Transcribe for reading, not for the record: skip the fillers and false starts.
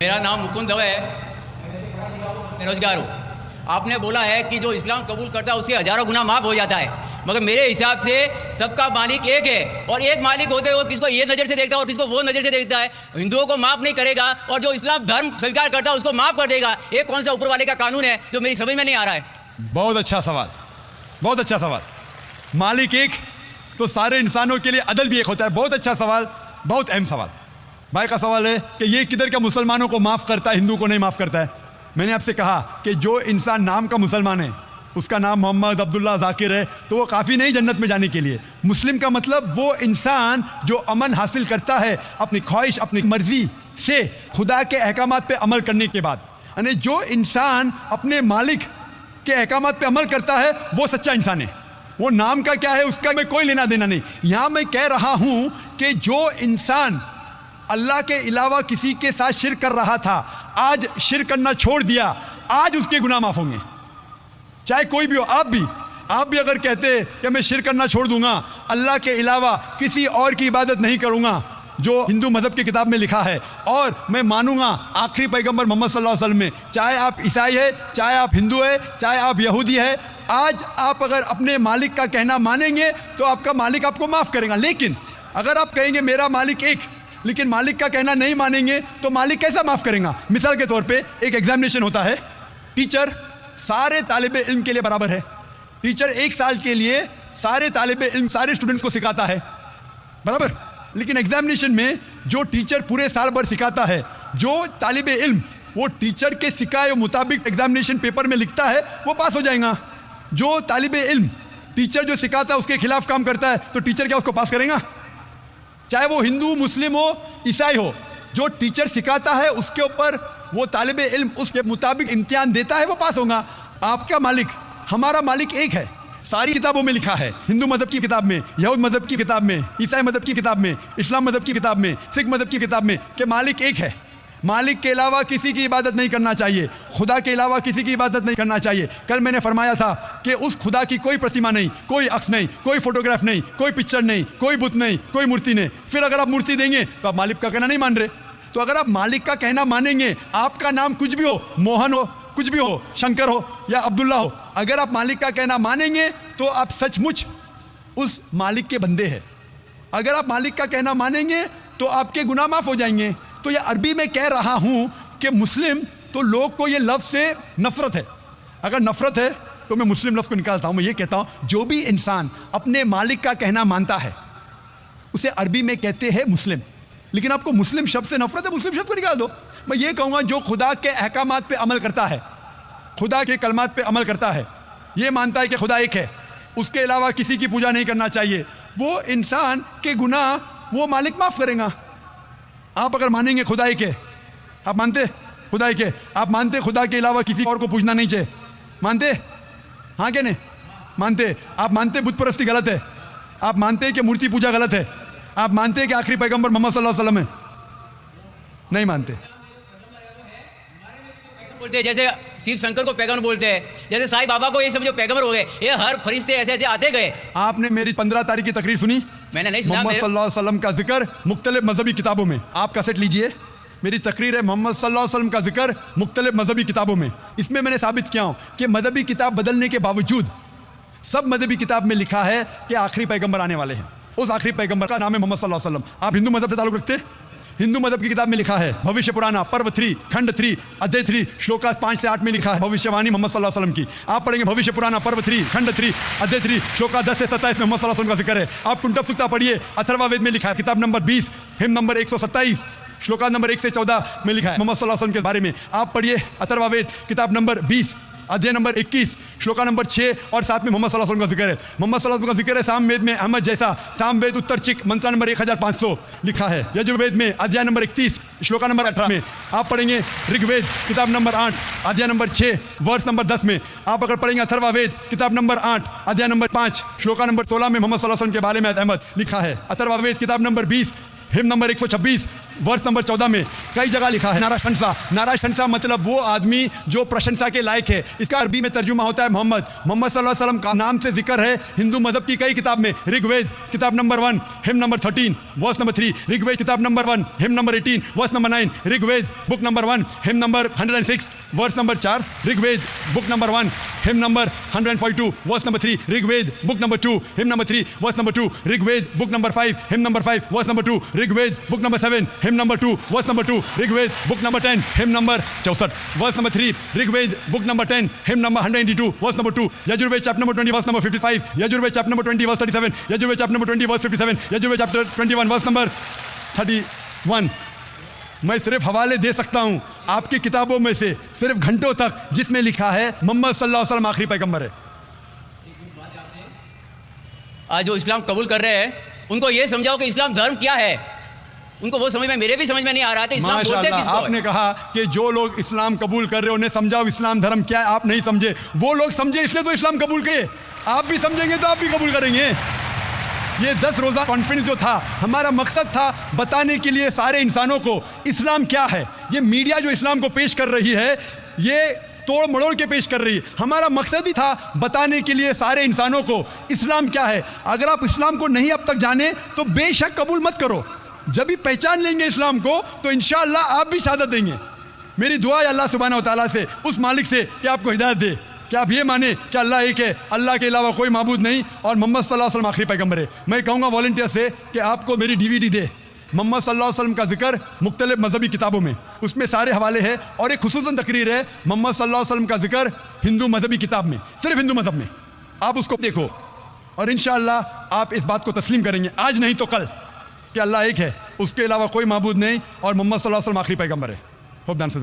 मेरा नाम मुकुंद दवे है, बेरोजगार हूँ। आपने बोला है कि जो इस्लाम कबूल करता है उससे हज़ारों गुना माफ़ हो जाता है, मगर मेरे हिसाब से सबका मालिक एक है और एक मालिक होते हुए किसको ये नज़र से देखता है और किसको वो नज़र से देखता है। हिंदुओं को माफ़ नहीं करेगा और जो इस्लाम धर्म स्वीकार करता है उसको माफ़ कर देगा। ये कौन सा ऊपर वाले का कानून है जो मेरी समझ में नहीं आ रहा है। बहुत अच्छा सवाल, बहुत अच्छा सवाल। मालिक एक तो सारे इंसानों के लिए अदल भी एक होता है। बहुत अच्छा सवाल, बहुत अहम सवाल। भाई का सवाल है कि ये किधर का मुसलमानों को माफ़ करता है, हिंदू को नहीं माफ़ करता है। मैंने आपसे कहा कि जो इंसान नाम का मुसलमान है, उसका नाम मोहम्मद अब्दुल्ला जाकिर है, तो वो काफ़ी नहीं जन्नत में जाने के लिए। मुस्लिम का मतलब वो इंसान जो अमन हासिल करता है अपनी ख्वाहिश, अपनी मर्जी से खुदा के अहकामात पे अमल करने के बाद। यानी जो इंसान अपने मालिक के अहकामात पे अमल करता है वो सच्चा इंसान है। वो नाम का क्या है उसका मैं कोई लेना देना नहीं। यहाँ मैं कह रहा हूँ कि जो इंसान अल्लाह के अलावा किसी के साथ शिर्क कर रहा था, आज शिर्क करना छोड़ दिया, आज उसके गुनाह माफ़ होंगे, चाहे कोई भी हो। आप भी अगर कहते कि मैं शिर्क करना छोड़ दूंगा, अल्लाह के अलावा किसी और की इबादत नहीं करूंगा, जो हिंदू मज़हब की किताब में लिखा है, और मैं मानूंगा आखिरी पैगंबर मोहम्मद सल्लल्लाहु अलैहि वसल्लम में, चाहे आप ईसाई है, चाहे आप हिंदू है, चाहे आप यहूदी है, आज आप अगर अपने मालिक का कहना मानेंगे तो आपका मालिक आपको माफ़ करेगा। लेकिन अगर आप कहेंगे मेरा मालिक एक, लेकिन मालिक का कहना नहीं मानेंगे, तो मालिक कैसा माफ़ करेगा। मिसाल के तौर पे एक एग्जामिनेशन होता है, टीचर सारे तालिबे इल्म के लिए बराबर है। टीचर 1 साल के लिए सारे तालिबे इल्म, सारे स्टूडेंट्स को सिखाता है, बराबर। लेकिन एग्जामिनेशन में जो टीचर पूरे साल भर सिखाता है, जो तालिबे इल्म वो टीचर के सिखाए मुताबिक एग्जामिनेशन पेपर में लिखता है, वो पास हो जाएगा। जो तालिबे इल्म टीचर जो सिखाता है उसके खिलाफ काम करता है, तो टीचर क्या उसको पास करेगा? चाहे वो हिंदू, मुस्लिम हो, ईसाई हो, जो टीचर सिखाता है उसके ऊपर वो तालिबे इल्म उसके मुताबिक इम्तिहान देता है, वो पास होगा। आपका मालिक, हमारा मालिक एक है। सारी किताबों में लिखा है, हिंदू मज़हब की किताब में, यहूद मज़हब की किताब में, ईसाई मज़हब की किताब में, इस्लाम मज़हब की किताब में, सिख मज़हब की किताब में, कि मालिक एक है। मालिक के अलावा किसी की इबादत नहीं करना चाहिए, खुदा के अलावा किसी की इबादत नहीं करना चाहिए। कल मैंने फरमाया था कि उस खुदा की कोई प्रतिमा नहीं, कोई अक्स नहीं, कोई फोटोग्राफ नहीं, कोई पिक्चर नहीं, कोई बुत नहीं, कोई मूर्ति नहीं। फिर अगर आप मूर्ति देंगे तो आप मालिक का कहना नहीं मान रहे। तो अगर आप मालिक का कहना मानेंगे, आपका नाम कुछ भी हो, मोहन हो, कुछ भी हो, शंकर हो या अब्दुल्ला हो, अगर आप मालिक का कहना मानेंगे तो आप सचमुच उस मालिक के बंदे हैं। अगर आप मालिक का कहना मानेंगे तो आपके गुनाह माफ़ हो जाएंगे। तो ये अरबी में कह रहा हूँ कि मुस्लिम, तो लोग को ये लफ्ज़ से नफ़रत है। अगर नफ़रत है तो मैं मुस्लिम लफ्ज़ को निकालता हूँ। मैं ये कहता हूँ जो भी इंसान अपने मालिक का कहना मानता है उसे अरबी में कहते हैं मुस्लिम। लेकिन आपको मुस्लिम शब्द से नफ़रत है, मुस्लिम शब्द को निकाल दो। मैं ये कहूँगा जो खुदा के अहकामात पे अमल करता है, खुदा के कलमात पे अमल करता है, ये मानता है कि खुदा एक है, उसके अलावा किसी की पूजा नहीं करना चाहिए, वो इंसान के गुनाह वो मालिक माफ़ करेगा। आप अगर मानेंगे खुदा एक है, आप मानते खुदा एक है, आप मानते खुदा के अलावा किसी और को पूछना नहीं चाहिए, मानते? हाँ क्या नहीं मानते? आप मानते बुत परस्ती गलत है, आप मानते कि मूर्ति पूजा गलत है, आप मानते कि आखिरी पैगंबर मोहम्मद सल्लल्लाहु अलैहि वसल्लम है? नहीं मानते। बोलते हैं जैसे शिव शंकर को पैगंबर बोलते हैं, जैसे साईं बाबा को ये सब जो पैगंबर हो गए, ये हर फरिश्ते ऐसे ऐसे आते गए। आपने मेरी 15 तारीख की तकरीर सुनी? मैंने नहीं सुना। मोहम्मद सल्लल्लाहु अलैहि वसल्लम का जिक्र मुख्तलिफ मजहबी किताबों में, आप कैसेट लीजिए, मेरी तकरीर है मोहम्मद सल्लल्लाहु अलैहि वसल्लम का जिक्र मुख्तलिफ मजहबी किताबों में। इसमें मैंने साबित किया हूँ कि मजहबी किताब बदलने के बावजूद सब मजहबी किताब में लिखा है कि आखिरी पैगंबर आने वाले हैं। उस आखिरी पैगंबर का नाम है मोहम्मद सल्लल्लाहु अलैहि वसल्लम। आप हिंदू मजहब से ताल्लुक़ रखते? हिंदू मजहब की किताब में लिखा है, भविष्य पुराना पर्व 3 खंड 3 अध्याय 3 श्लोका 5 से 8 में लिखा है भविष्यवाणी मोहम्मद सल्लल्लाहु अलैहि वसल्लम की। आप पढ़ेंगे भविष्य पुराना पर्व 3 खंड 3 अध्याय 3 श्लोका 10 से 27 में मोहम्मद सल्लल्लाहु अलैहि वसल्लम का जिक्र है। आप कुंटब सुक्ता पढ़िए, अथर्ववेद में लिखा है, किताब number 20 him number 127 shloka number 1 से 14 में लिखा है मोहम्मद सल्लल्लाहु अलैहि वसल्लम के बारे में। आप पढ़िए अथर्ववेद किताब नंबर 20 अध्याय नंबर 21 श्लोका नंबर 6 और 7 में मोहम्मद सल्लल्लाहु अलैहि वसल्लम का जिक्र है। मोहम्मद सल्लल्लाहु अलैहि वसल्लम का जिक्र है सामवेद में अहमद जैसा, सामवेद उत्तर चिक मंत्रा नंबर 1500 लिखा है। यजुर्वेद में अध्याय नंबर 31 श्लोका नंबर 18 में। आप पढ़ेंगे ऋग्वेद किताब नंबर 8 अध्याय नंबर 6 वर्ष नंबर 10 में। आप अगर पढ़ेंगे अथर्ववेद किताब नंबर 8 अध्याय नंबर 5 श्लोका नंबर 16 में मोहम्मद सल्लल्लाहु अलैहि वसल्लम के बारे में अहमद लिखा है। अथर्ववेद किताब नंबर 20 हिम नंबर 126 वर्ष नंबर 14 में कई जगह लिखा है नारा शंसा मतलब वो आदमी जो प्रशंसा के लायक है। इसका अरबी में तर्जुमा होता है मोहम्मद सल्लल्लाहु अलैहि वसल्लम का नाम से जिक्र है हिंदू मजहब की कई किताब में। ऋग्वेद किताब number 1 hymn number 13 verse number 3, Rigveda किताब number 1 hymn number 18 verse number 9, Rigveda book number 1 hymn number 106 verse number 4, Rigveda book number 1 hymn number 142 verse number 3, Rigveda book number 2 hymn number 3 verse number 2, Rigveda book number 5 hymn number 5 verse number 2, Rigveda book number 7 hymn number 2 verse number 2, Rigveda book number 10 hymn number 64 verse number 3, Rigveda book number 10 hymn number 192 verse number 2, Yajurveda chapter number 20 verse number 55, Yajurveda chapter number 20 verse 37, Yajurveda chapter number 20 verse 57, Yajurveda chapter 21 verse number 31। मैं सिर्फ हवाले दे सकता हूं आपकी किताबों में से सिर्फ घंटों तक जिसमें लिखा है मोहम्मद सल्लल्लाहु अलैहि वसल्लम आखिरी पैगंबर है। आज जो इस्लाम कबूल कर रहे हैं उनको ये समझाओ कि इस्लाम धर्म क्या है। उनको वो समझ में, मेरे भी समझ में नहीं आ रहा था इस्लाम बोलते माशाअल्लाह, किसको है? आपने कहा कि जो लोग इस्लाम कबूल कर रहे हो उन्हें समझाओ इस्लाम धर्म क्या है। आप नहीं समझे, वो लोग समझे इसलिए तो इस्लाम कबूल किए। आप भी समझेंगे तो आप भी कबूल करेंगे। ये 10 रोज़ा कॉन्फ्रेंस जो था हमारा मकसद था बताने के लिए सारे इंसानों को इस्लाम क्या है। ये मीडिया जो इस्लाम को पेश कर रही है ये तोड़ मड़ोड़ के पेश कर रही है। हमारा मकसद ही था बताने के लिए सारे इंसानों को इस्लाम क्या है। अगर आप इस्लाम को नहीं अब तक जाने तो बेशक कबूल मत करो। जब भी पहचान लेंगे इस्लाम को तो इंशाअल्लाह आप भी शहादत देंगे। मेरी दुआ है अल्लाह सुब्हानहू व तआला से, उस मालिक से कि आपको हिदायत दे कि आप ये माने कि अल्लाह एक है, अल्लाह के अलावा कोई माबूद नहीं और मोहम्मद सल्लल्लाहु अलैहि वसल्लम आखिरी पैगंबर है। मैं कहूँगा वॉलंटियर से कि आपको मेरी DVD दे मोहम्मद सल्लल्लाहु अलैहि वसल्लम का जिक्र मुख्तलिफ मजहबी किताबों में, उसमें सारे हवाले हैं और एक खुसूसन तकरीर है मोहम्मद सल्लल्लाहु अलैहि वसल्लम का जिक्र हिंदू मजहबी किताब में, सिर्फ हिंदू मजहब में। आप उसको देखो और इंशाअल्लाह आप इस बात को तस्लीम करेंगे आज नहीं तो कल कि अल्लाह एक है, उसके अलावा कोई माबूद नहीं और मोहम्मद सल्लल्लाहु अलैहि वसल्लम आखिरी पैगंबर है। खूब ध्यान से